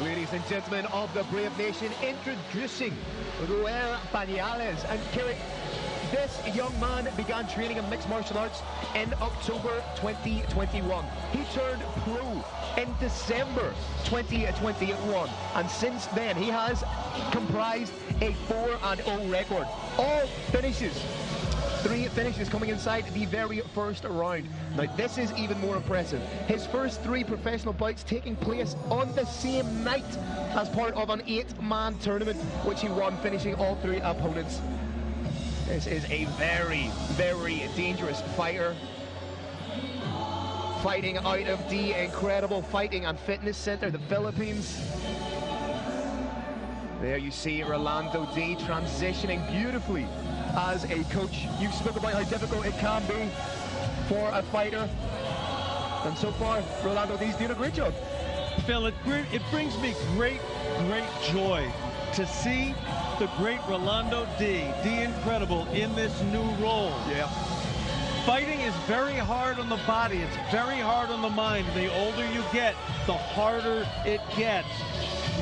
Ladies and gentlemen of the Brave Nation, introducing RUEL Pañales. And Kerry, this young man began training in mixed martial arts in October 2021. He turned pro in December 2021, and since then he has comprised a 4-0 record. All finishes. 3 finishes coming inside the very first round. Now this is even more impressive. His first 3 professional bouts taking place on the same night as part of an 8-man tournament, which he won, finishing all 3 opponents. This is a very, very dangerous fighter. Fighting out of the incredible Fighting and Fitness Center, the Philippines. There you see Rolando D transitioning beautifully as a coach. You spoke about how difficult it can be for a fighter, and so far Rolando D's doing a great job. Phil, it brings me great joy to see the great Rolando D, the Incredible, in this new role. Yeah. Fighting is very hard on the body, it's very hard on the mind. The older you get, the harder it gets.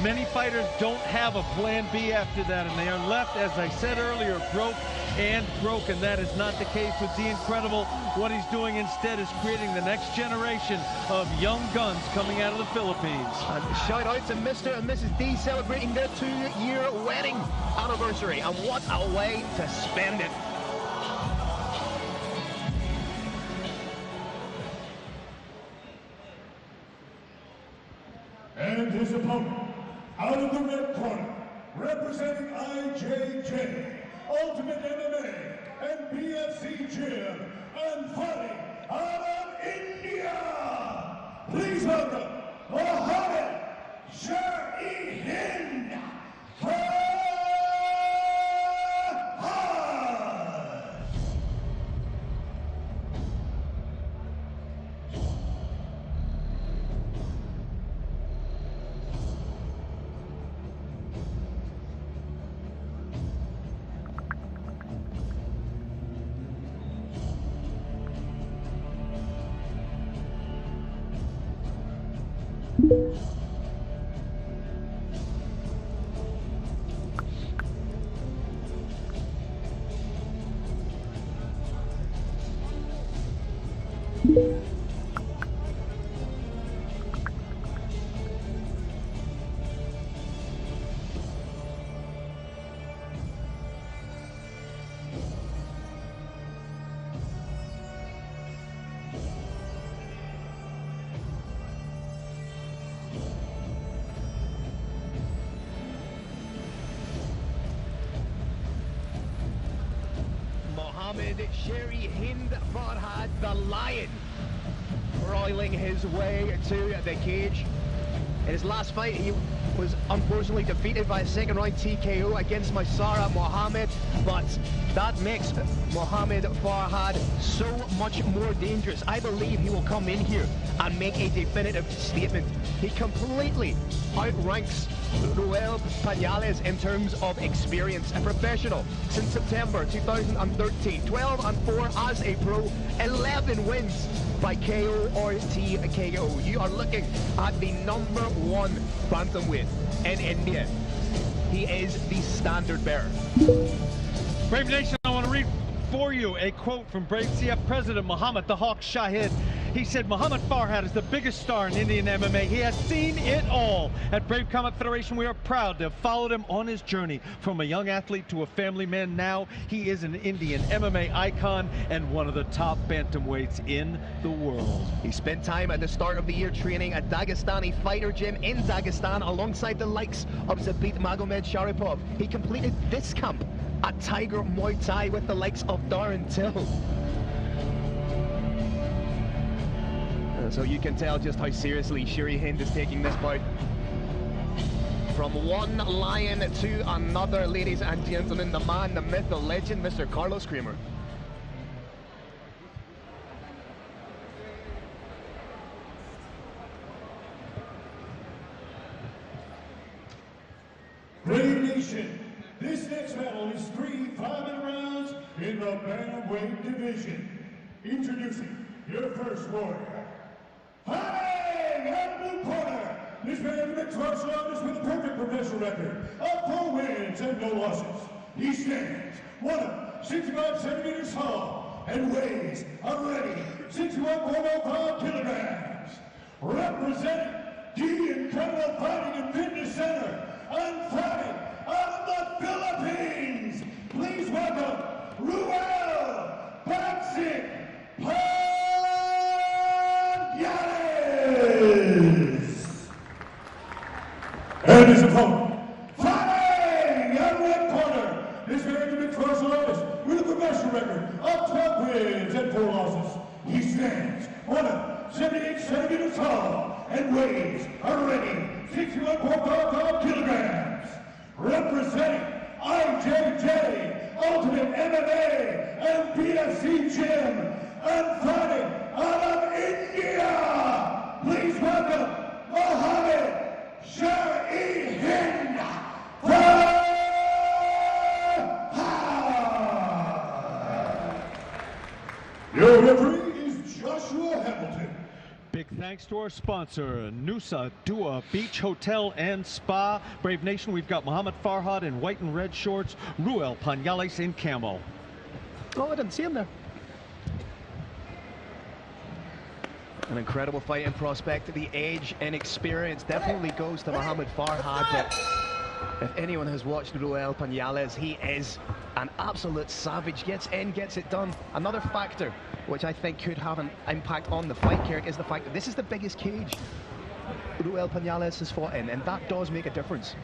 Many fighters don't have a plan B after that, and they are left, as I said earlier, broke and broken. That is not the case with the Incredible. What he's doing instead is creating the next generation of young guns coming out of the Philippines. And shout out to Mr. and Mrs. D celebrating their 2-year wedding anniversary, and what a way to spend it. And his opponent, out of the red corner, representing IJJ, Ultimate MMA, and BFC Gym, and fighting out of India, please welcome Mohammad Farhad. Sherry Hind Farhad, the Lion, roiling his way to the cage. In his last fight, he was unfortunately defeated by a second-round TKO against Maisara Mohammad, but that makes Mohammad Farhad so much more dangerous. I believe he will come in here and make a definitive statement. He completely outranks RUEL Pañales in terms of experience. A professional since September 2013, 12-4 as a pro, 11 wins by KO or TKO. You are looking at the #1 bantamweight in India. He is the standard bearer. Brave Nation, I want to read for you a quote from Brave CF President Mohammad the Hawk Shahid. He said, Mohammad Farhad is the biggest star in Indian MMA. He has seen it all. At Brave Combat Federation, we are proud to have followed him on his journey from a young athlete to a family man. Now he is an Indian MMA icon and one of the top bantamweights in the world. He spent time at the start of the year training at Dagestani fighter gym in Dagestan alongside the likes of Zabit Magomed Sharipov. He completed this camp at Tiger Muay Thai with the likes of Darren Till. So you can tell just how seriously Sherry Hind is taking this bout. From one lion to another, ladies and gentlemen, the man, the myth, the legend, Mr. Carlos Kramer. Brave Nation, this next battle is 3 5-minute rounds in the bantamweight division. Introducing your first warrior. Fighting out of the blue corner, this man is a mixed martial artist with a perfect professional record of 4 wins and no losses. He stands 165 centimeters tall and weighs already 61.05 kilograms. Representing the Incredible Fighting and Fitness Center and fighting out of the Philippines, please welcome RUEL BAGSIK pañales. And his opponent, fighting out of red corner, this man is a mixed martial artist with a professional record of 12 wins and 4 losses. He stands 178 centimeters tall and weighs already 61.55 kilograms. Representing IJJ, Ultimate MMA and BAGSIK Gym, and fighting out of India, please welcome Mohammad. Your referee is Joshua Hamilton. Big thanks to our sponsor, Nusa Dua Beach Hotel and Spa. Brave Nation, we've got Mohammad Farhad in white and red shorts, RUEL pañales in camo. Oh, I didn't see him there. An incredible fighting prospect. The age and experience definitely goes to Mohammad Farhad, but if anyone has watched RUEL pañales, he is an absolute savage. Gets in, gets it done. Another factor which I think could have an impact on the fight, Kirk, is the fact that this is the biggest cage RUEL pañales has fought in, and that does make a difference.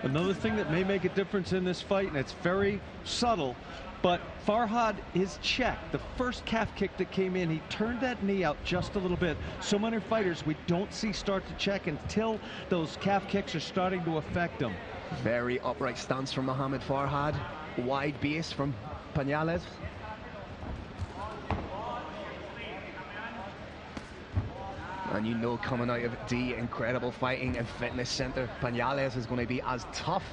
Another thing that may make a difference in this fight, and it's very subtle, but Farhad is checked. The first calf kick that came in, he turned that knee out just a little bit. So many fighters we don't see start to check until those calf kicks are starting to affect them. Very upright stance from Mohammad Farhad. Wide base from pañales. And you know, coming out of the Incredible Fighting and Fitness Center, pañales is going to be as tough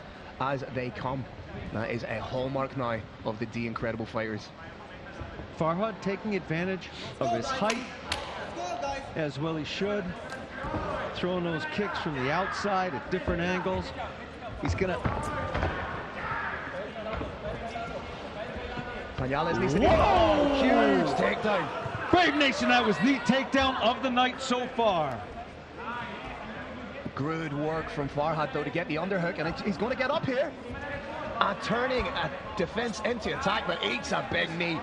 as they come. That is a hallmark now of the D Incredible Fighters. Farhad taking advantage of his height, as well he should. Throwing those kicks from the outside at different angles. He's gonna... Pañales needs to get a huge takedown. Brave Nation, that was the takedown of the night so far. Good work from Farhad, though, to get the underhook, and he's going to get up here. Turning a defense into attack, but eats a big knee.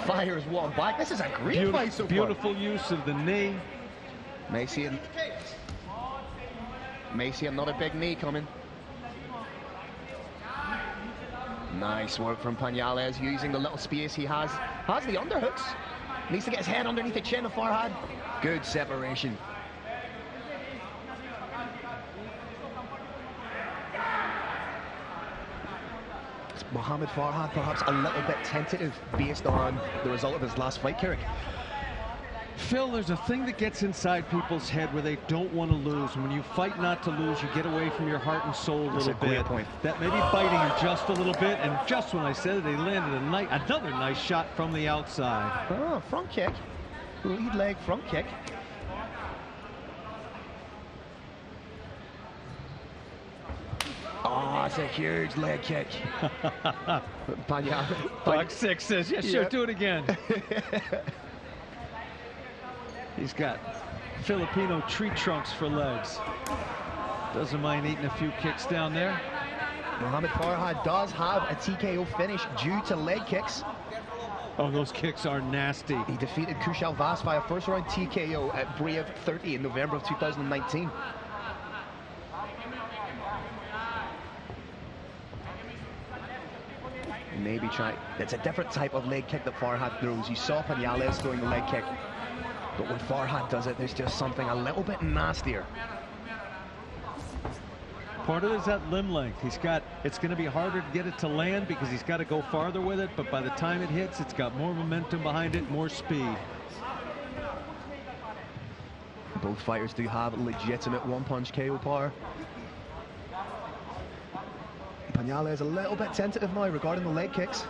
Fires one back. This is a great fight so far. Beautiful use of the knee. May see another big knee coming. Nice work from pañales, using the little space he has. Has the underhooks. Needs to get his head underneath the chin of Farhad. Good separation. Mohammad Farhad perhaps a little bit tentative based on the result of his last fight, Kirk. Phil, there's a thing that gets inside people's head where they don't want to lose. And when you fight not to lose, you get away from your heart and soul a little bit. That may be biting him just a little bit, and just when I said it, they landed another nice shot from the outside. Oh, front kick. Lead leg front kick. Oh, it's a huge leg kick. BAGSIK says, yeah, sure, do it again. He's got Filipino tree trunks for legs. Doesn't mind eating a few kicks down there. Mohammad Farhad does have a TKO finish due to leg kicks. Oh, those kicks are nasty. He defeated Kushal Vas by a first-round TKO at Brave 30 in November of 2019. Maybe try. It's a different type of leg kick that Farhad throws. You saw Pañales throwing the leg kick, but when Farhad does it, there's just something a little bit nastier. Part of it is that limb length. It's going to be harder to get it to land because he's got to go farther with it, but by the time it hits, it's got more momentum behind it, more speed. Both fighters do have legitimate one-punch KO power. Pañales is a little bit tentative now regarding the leg kicks.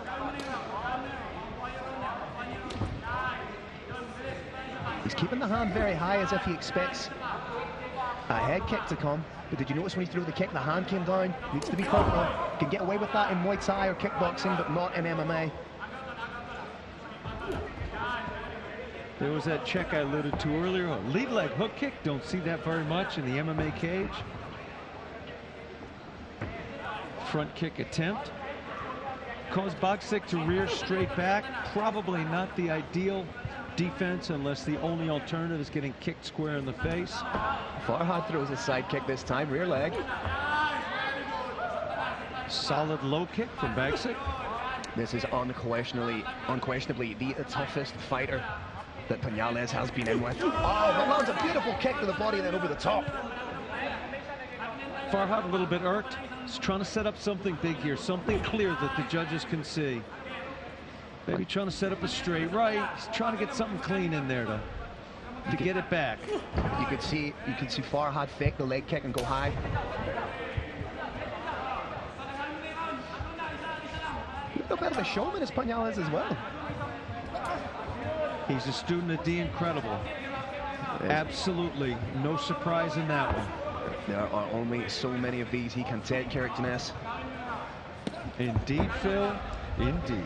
He's keeping the hand very high as if he expects A head kick to come, but did you notice when he threw the kick, the hand came down? Needs to be careful. Can get away with that in Muay Thai or kickboxing, but not in MMA. There was that check I alluded to earlier, a lead leg hook kick. Don't see that very much in the MMA cage. Front kick attempt. Caused BAGSIK to rear straight back. Probably not the ideal defense unless the only alternative is getting kicked square in the face. Farhad throws a side kick this time, rear leg. Solid low kick from BAGSIK. This is unquestionably the toughest fighter that Pañales has been in with. Oh, but lands a beautiful kick to the body and then over the top. Farhad a little bit irked. He's trying to set up something big here, something clear that the judges can see. Maybe trying to set up a straight right. He's trying to get something clean in there to get it back. You could see Farhad fake the leg kick and go high. A bit of a showman as Pañales as well. He's a student of the incredible. Absolutely no surprise in that one. There are only so many of these he can take, Carrick Ness. Indeed, Phil. Indeed.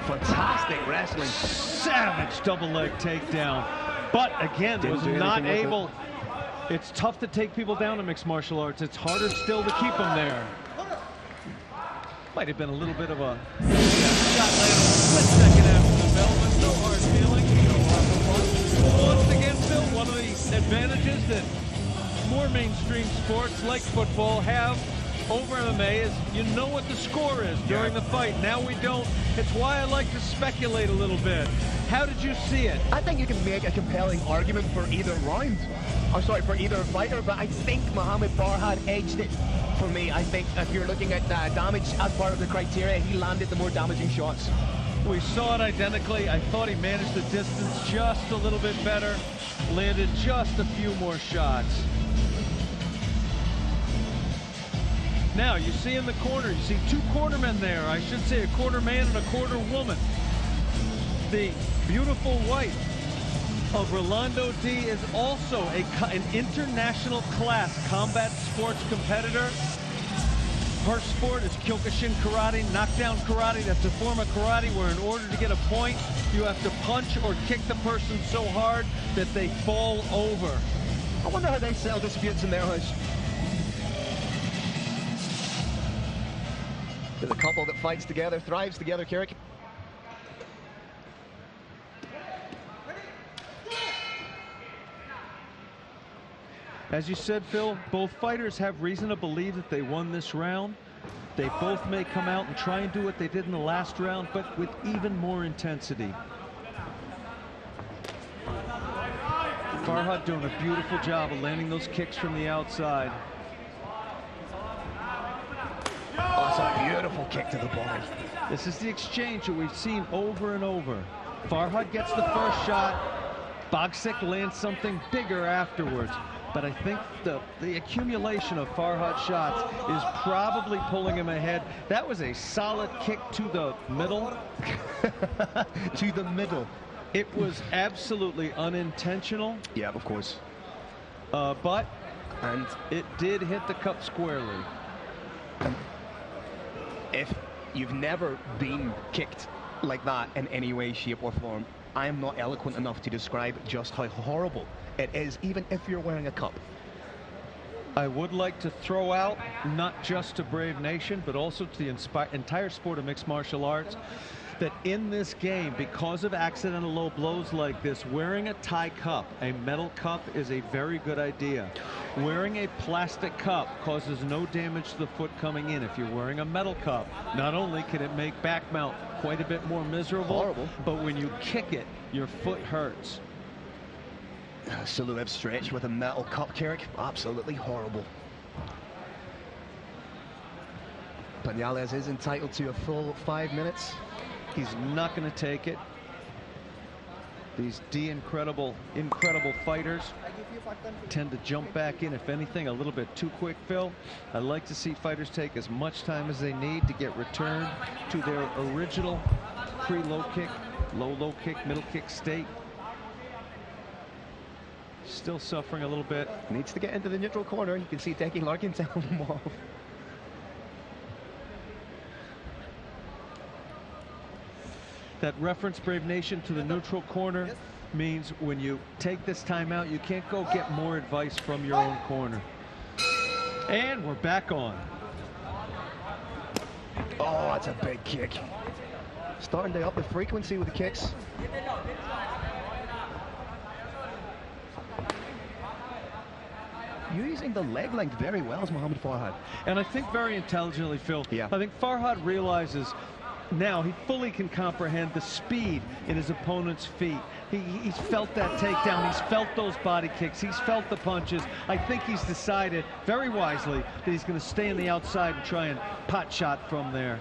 Fantastic wrestling. Savage double leg takedown. But again, was not able. It's tough to take people down in mixed martial arts. It's harder still to keep them there. Might have been a little bit of a shot landed a split second after the bell, but no hard feeling. Once again, Phil, one of the advantages that more mainstream sports like football have over MMA is you know what the score is during the fight. Now we don't. It's why I like to speculate a little bit. How did you see it? I think you can make a compelling argument for either round. Or sorry, for either fighter, but I think Mohammad Farhad edged it for me. I think if you're looking at damage as part of the criteria, he landed the more damaging shots. We saw it identically. I thought he managed the distance just a little bit better. Landed just a few more shots. Now, you see in the corner, you see two cornermen there. I should say a quarter man and a quarter woman. The beautiful wife of Rolando D is also an international class combat sports competitor. Her sport is Kyokushin karate, knockdown karate. That's a form of karate where in order to get a point, you have to punch or kick the person so hard that they fall over. I wonder how they settle disputes in their house. There's a couple that fights together, thrives together, Carrick. As you said, Phil, both fighters have reason to believe that they won this round. They both may come out and try and do what they did in the last round, but with even more intensity. Farhad doing a beautiful job of landing those kicks from the outside. Oh, it's a beautiful kick to the body. This is the exchange that we've seen over and over. Farhad gets the first shot. BAGSIK lands something bigger afterwards. But I think the accumulation of Farhad shots is probably pulling him ahead. That was a solid kick to the middle. To the middle. It was absolutely unintentional. Yeah, of course. But it did hit the cup squarely. If you've never been kicked like that in any way, shape, or form, I am not eloquent enough to describe just how horrible it is, even if you're wearing a cup. I would like to throw out, not just to Brave Nation, but also to the entire sport of mixed martial arts, that in this game, because of accidental low blows like this, wearing a Thai cup, a metal cup, is a very good idea. Wearing a plastic cup causes no damage to the foot coming in. If you're wearing a metal cup, not only can it make back mount quite a bit more miserable, horrible, but when you kick it, your foot hurts. Silhouette stretch with a metal cup, Carrick. Absolutely horrible. Pañales is entitled to a full 5 minutes. He's not going to take it. These incredible fighters tend to jump back in, if anything, a little bit too quick, Phil. I like to see fighters take as much time as they need to get returned to their original pre-low kick, low kick, middle kick state. Still suffering a little bit. Needs to get into the neutral corner. You can see Decky Larkin telling him off. That reference, Brave Nation, to the neutral corner means when you take this timeout, you can't go get more advice from your own corner. And we're back on. Oh, that's a big kick. Starting to up the frequency with the kicks. Using the leg length very well is Mohammad Farhad. And I think very intelligently, Phil. Yeah. I think Farhad realizes now he fully can comprehend the speed in his opponent's feet. He's felt that takedown. He's felt those body kicks. He's felt the punches. I think he's decided very wisely that he's going to stay on the outside and try and pot shot from there.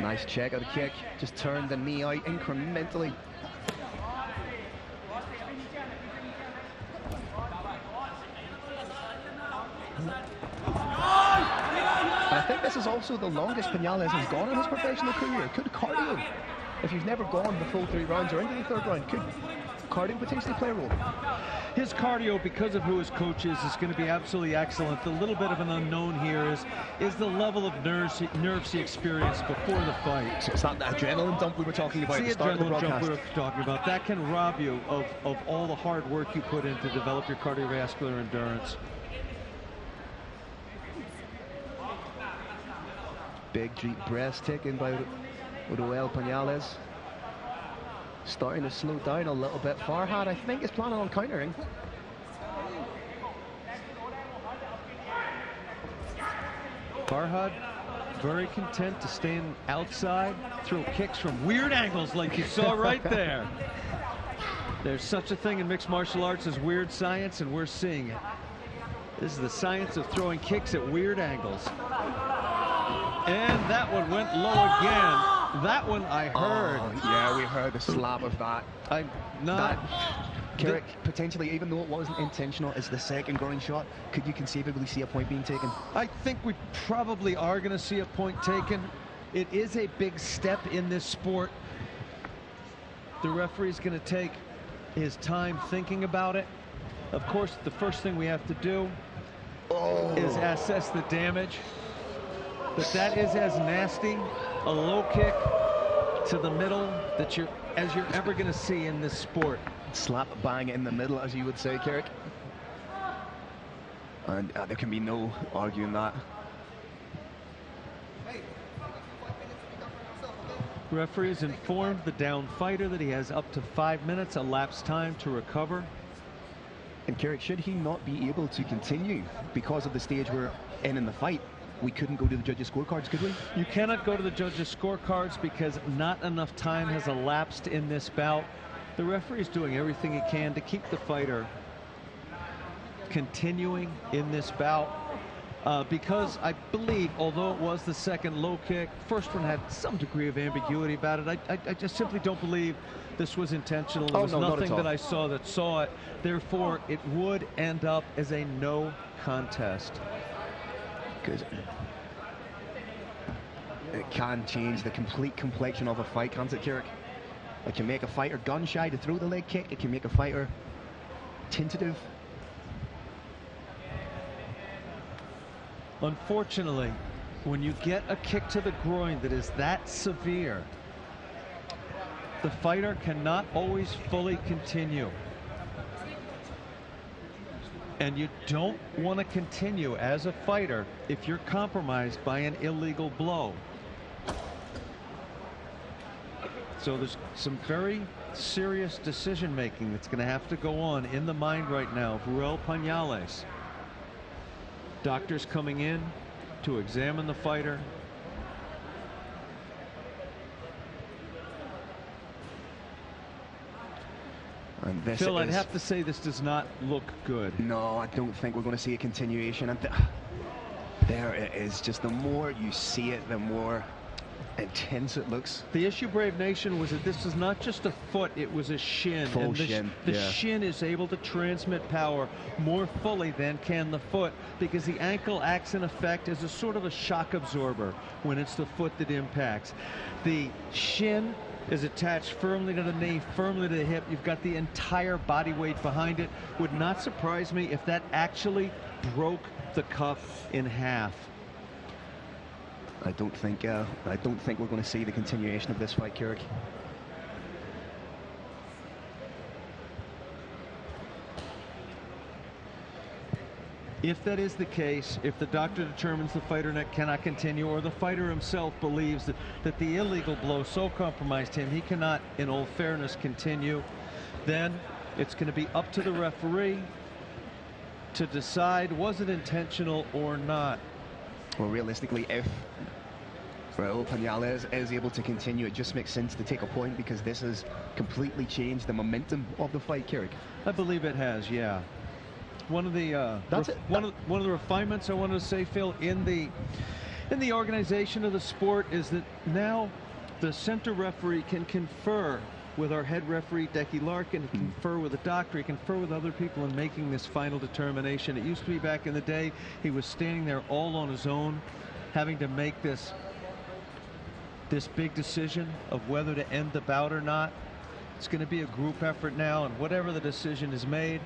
Nice check of the kick. Just turned the knee out incrementally. I think this is also the longest Pañales has gone in his professional career. Could cardio, if you've never gone the full 3 rounds or into the 3rd round, could cardio potentially play a role? His cardio, because of who his coach is going to be absolutely excellent. The little bit of an unknown here is the level of nerves he experienced before the fight. So it's not the adrenaline dump we were talking about. The adrenaline jump we were talking about. That can rob you of all the hard work you put in to develop your cardiovascular endurance. Big deep breaths taken by RUEL Pañales. Starting to slow down a little bit. Farhad, I think, is planning on countering. Farhad very content to stand outside, throw kicks from weird angles like you saw right there. There's such a thing in mixed martial arts as weird science, and we're seeing it. This is the science of throwing kicks at weird angles. And that one went low again. That one I heard. Oh, yeah, we heard the slap of that. I'm not. Carrick, potentially, even though it wasn't intentional, is the second groin shot. Could you conceivably see a point being taken? I think we probably are going to see a point taken. It is a big step in this sport. The referee's going to take his time thinking about it. Of course, the first thing we have to do is assess the damage. But that is as nasty a low kick to the middle that you're ever going to see in this sport. Slap bang in the middle, as you would say, Carrick. And there can be no arguing that. Referee has informed the down fighter that he has up to 5 minutes elapsed time to recover. And Carrick, should he not be able to continue because of the stage we're in the fight, we couldn't go to the judges' scorecards, could we? You cannot go to the judges' scorecards because not enough time has elapsed in this bout. The referee is doing everything he can to keep the fighter continuing in this bout because I believe, although it was the second low kick, first one had some degree of ambiguity about it. I just simply don't believe this was intentional. There was nothing that I saw that saw it. Therefore, it would end up as a no contest. Because it can change the complete complexion of a fight, can't it, Carrick? It can make a fighter gun-shy to throw the leg kick. It can make a fighter tentative. Unfortunately, when you get a kick to the groin that is that severe, the fighter cannot always fully continue. And you don't want to continue as a fighter if you're compromised by an illegal blow. So there's some very serious decision making that's going to have to go on in the mind right now of RUEL Pañales. Doctors coming in to examine the fighter. And this Phil, I'd have to say this does not look good. No, I don't think we're going to see a continuation. And there it is. Just the more you see it, the more intense it looks. The issue, Brave Nation, was that this is not just a foot, it was a shin. Full and shin, the yeah. shin is able to transmit power more fully than can the foot, because the ankle acts in effect as a sort of a shock absorber when it's the foot that impacts. The shin is attached firmly to the knee, firmly to the hip. You've got the entire body weight behind it. Would not surprise me if that actually broke the cuff in half. I don't think we're going to see the continuation of this fight, Kirik. If that is the case, if the doctor determines the fighter cannot continue, or the fighter himself believes that the illegal blow so compromised him he cannot, in all fairness, continue, then it's going to be up to the referee to decide was it intentional or not. Well, realistically, if Raul Pañales is able to continue, it just makes sense to take a point, because this has completely changed the momentum of the fight, Kirik. I believe it has, yeah. One of the one of the refinements I wanted to say, Phil, in the organization of the sport is that now the center referee can confer with our head referee, Decky Larkin, he can confer with the doctor, he can confer with other people in making this final determination. It used to be back in the day, he was standing there all on his own, having to make this big decision of whether to end the bout or not. It's going to be a group effort now, and whatever the decision is made,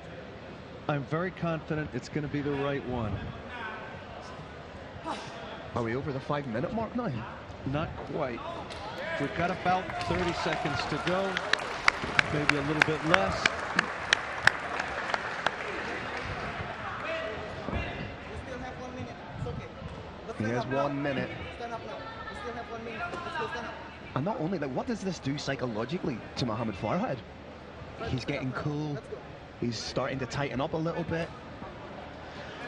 I'm very confident it's going to be the right one. Are we over the 5-minute mark now? Not quite. We've got about 30 seconds to go, maybe a little bit less. He has 1 minute. Stand up now. We still have 1 minute. Let's go, stand up. And not only that, what does this do psychologically to Mohammad Farhad? He's getting cool. He's starting to tighten up a little bit.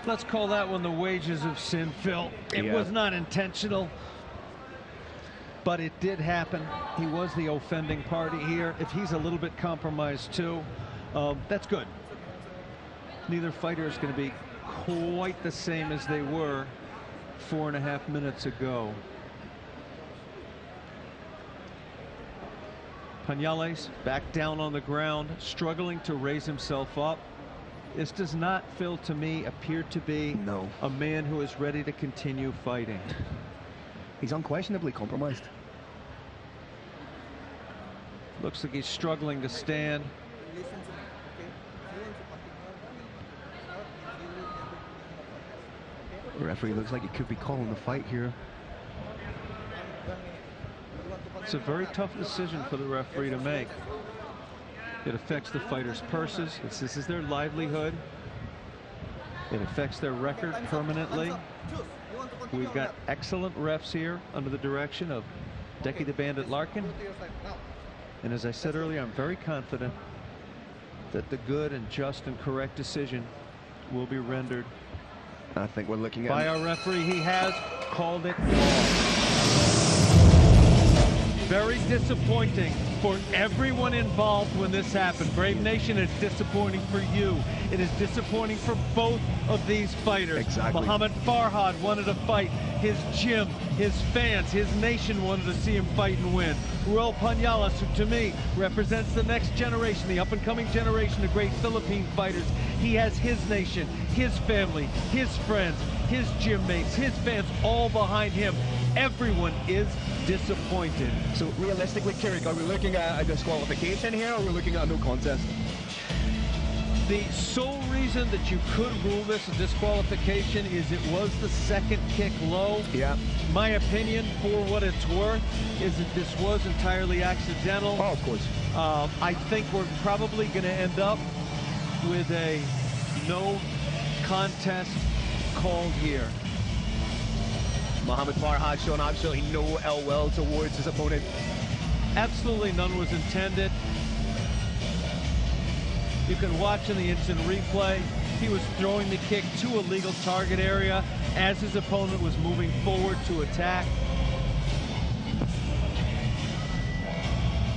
Let's call that one the wages of sin, Phil. It was not intentional, but it did happen. He was the offending party here. If he's a little bit compromised too, that's good. Neither fighter is going to be quite the same as they were 4.5 minutes ago. Pañales back down on the ground, struggling to raise himself up. This does not, Phil, to me, appear to be a man who is ready to continue fighting. He's unquestionably compromised. Looks like he's struggling to stand. The referee looks like he could be calling the fight here. It's a very tough decision for the referee to make. It affects the fighters' purses. This is their livelihood. It affects their record permanently. We've got excellent refs here under the direction of Decky the Bandit Larkin. And as I said earlier, I'm very confident that the good and just and correct decision will be rendered. I think we're looking at by our referee. He has called it. Very disappointing for everyone involved when this happened. Brave Nation, it's disappointing for you. It is disappointing for both of these fighters. Exactly. Mohammad Farhad wanted to fight. His gym, his fans, his nation wanted to see him fight and win. Raul Pañales, who to me represents the next generation, the up-and-coming generation of great Philippine fighters. He has his nation, his family, his friends, his gym mates, his fans all behind him. Everyone is disappointed. So realistically, Kirik, are we looking at a disqualification here, or are we looking at a no contest? The sole reason that you could rule this a disqualification is it was the second kick low. Yeah. My opinion, for what it's worth, is that this was entirely accidental. Oh, of course. I think we're probably going to end up with a no contest called here. Mohammad Farhad showing absolutely no ill will towards his opponent. Absolutely none was intended. You can watch in the instant replay. He was throwing the kick to a legal target area as his opponent was moving forward to attack.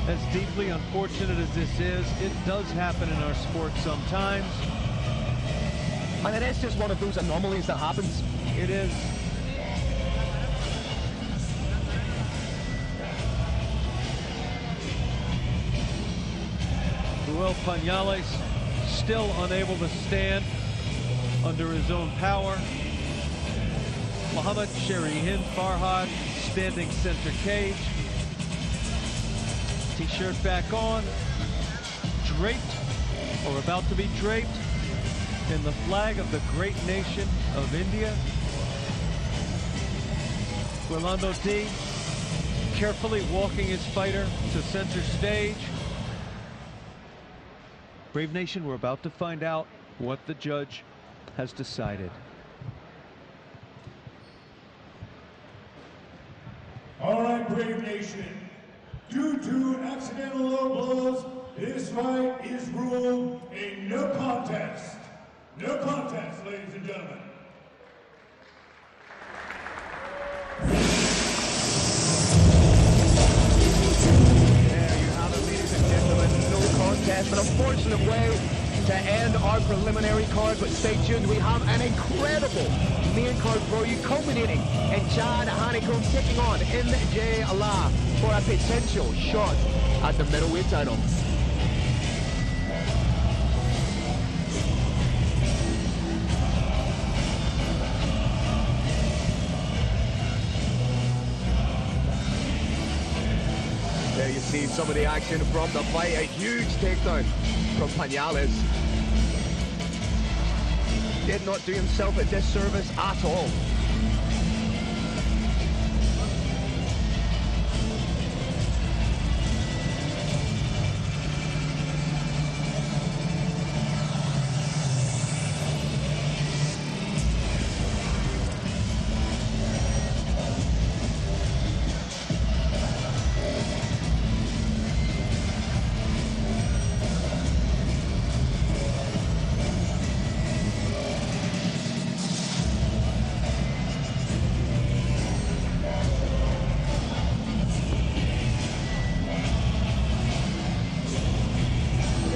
As deeply unfortunate as this is, it does happen in our sport sometimes. And it is just one of those anomalies that happens. It is. RUEL Pañales still unable to stand under his own power. Mohammad Farhad standing center cage. T-shirt back on, draped or about to be draped in the flag of the great nation of India. Orlando D carefully walking his fighter to center stage. Brave Nation, we're about to find out what the judge has decided. All right, Brave Nation. Due to accidental low blows, this fight is ruled a no contest. No contest, ladies and gentlemen. There you have it, ladies and gentlemen. No contest, an unfortunate way to end our preliminary card, but stay tuned. We have an incredible main card for you, culminating in Chad Honeycomb taking on MJ Allah for a potential shot at the middleweight title. There you see some of the action from the fight. A huge takedown from Pañales. Did not do himself a disservice at all.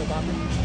Bobby.